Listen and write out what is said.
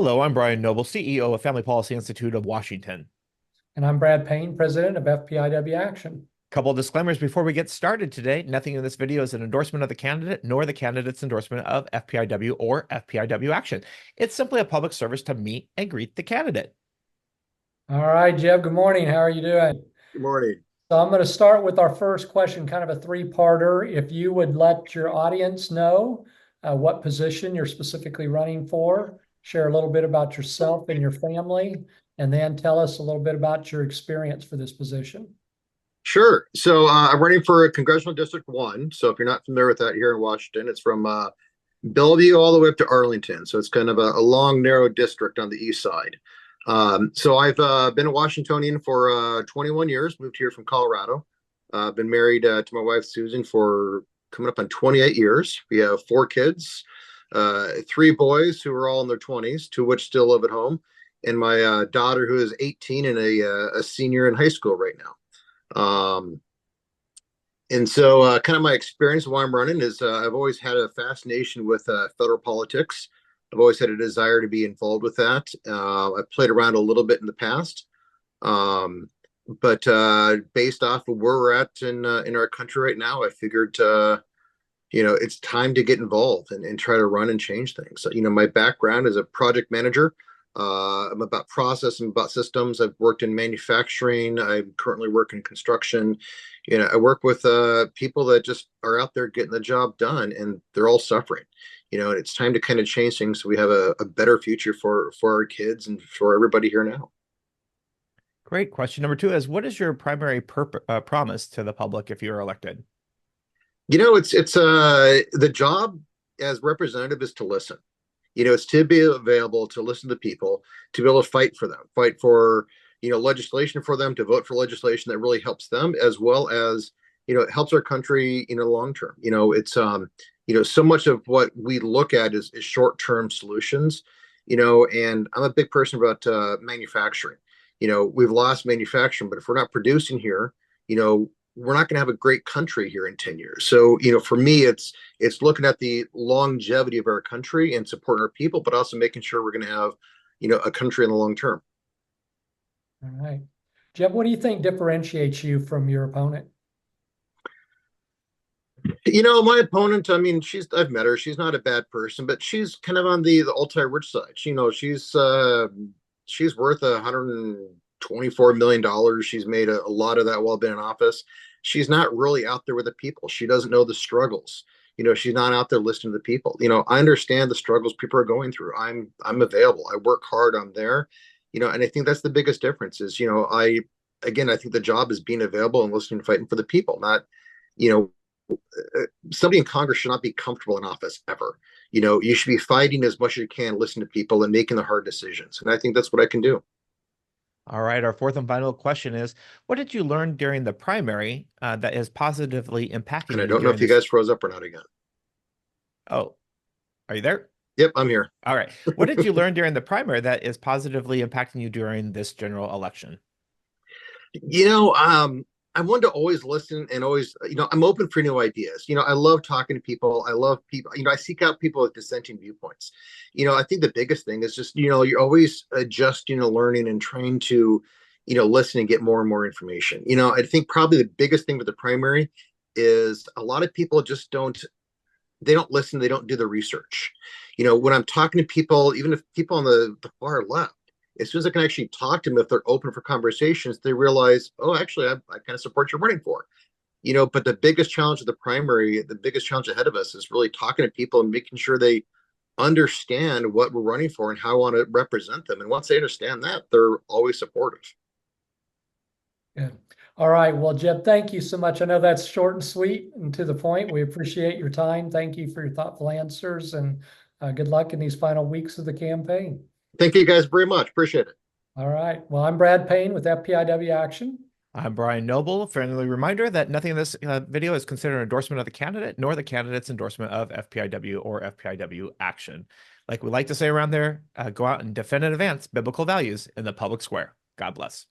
Hello, I'm Brian Noble, CEO of Family Policy Institute of Washington. And I'm Brad Payne, president of FPIW Action. Couple of disclaimers before we get started today. Nothing in this video is an endorsement of the candidate, nor the candidate's endorsement of FPIW or FPIW Action. It's simply a public service to meet and greet the candidate. All right, Jeb, good morning. How are you doing? Good morning. So I'm going to start with our first question, kind of a three-parter. If you would let your audience know what position you're specifically running for, share a little bit about yourself and your family, and then tell us a little bit about your experience for this position. Sure. So I'm running for Congressional District 1. So if you're not familiar with that here in Washington, it's from Bellevue all the way up to Arlington. So it's kind of a long, narrow district on the east side. So I've been a Washingtonian for 21 years, moved here from Colorado. I've been married to my wife, Susan, for coming up on 28 years. We have 4 kids, 3 boys who are all in their 20s, 2 of which still live at home, and my daughter who is 18 and a senior in high school right now. And so kind of my experience of why I'm running is I've always had a fascination with federal politics. I've always had a desire to be involved with that. I've played around a little bit in the past, but based off of where we're at in our country right now, I figured it's time to get involved and try to run and change things. So, my background is a project manager. I'm about process, I'm about systems. I've worked in manufacturing. I'm currently working in construction. I work with people that just are out there getting the job done, and they're all suffering. And it's time to kind of change things so we have a better future for our kids and for everybody here now. Great. Question number 2 is, what is your primary promise to the public if you're elected? It's the job as representative is to listen. It's to be available to listen to people, to be able to fight for them, fight for, legislation for them, to vote for legislation that really helps them, as well as, it helps our country in the long term. It's, so much of what we look at is short-term solutions, and I'm a big person about manufacturing. We've lost manufacturing, but if we're not producing here, we're not going to have a great country here in 10 years. So, for me, it's looking at the longevity of our country and supporting our people, but also making sure we're going to have, a country in the long term. All right. Jeb, what do you think differentiates you from your opponent? My opponent, I mean, I've met her. She's not a bad person, but she's kind of on the ultra-rich side. She's worth $124 million. She's made a lot of that while being in office. She's not really out there with the people. She doesn't know the struggles. She's not out there listening to the people. I understand the struggles people are going through. I'm available. I work hard. I'm there. And I think that's the biggest difference is, I think the job is being available and listening and fighting for the people, not, somebody in Congress should not be comfortable in office ever. You should be fighting as much as you can, listen to people and making the hard decisions. And I think that's what I can do. All right. Our fourth and final question is, what did you learn during the primary that is positively impacting And I you don't know if you guys froze up or not again. Oh, are you there? Yep, I'm here. All right. What did you learn during the primary that is positively impacting you during this general election? I want to always listen and always, I'm open for new ideas. I love talking to people. I love people. I seek out people with dissenting viewpoints. I think the biggest thing is just, you're always adjusting, learning and trying to, listen and get more and more information. I think probably the biggest thing with the primary is a lot of people just don't listen. They don't do the research. When I'm talking to people, even if people on the far left, as soon as I can actually talk to them, if they're open for conversations, they realize, oh, actually, I kind of support you're running for. But the biggest challenge of the primary, the biggest challenge ahead of us is really talking to people and making sure they understand what we're running for and how I want to represent them. And once they understand that, they're always supportive. Good. All right. Well, Jeb, thank you so much. I know that's short and sweet and to the point. We appreciate your time. Thank you for your thoughtful answers, and good luck in these final weeks of the campaign. Thank you guys very much. Appreciate it. All right. Well, I'm Brad Payne with FPIW Action. I'm Brian Noble. Friendly reminder that nothing in this video is considered an endorsement of the candidate, nor the candidate's endorsement of FPIW or FPIW Action. Like we like to say around there, go out and defend and advance biblical values in the public square. God bless.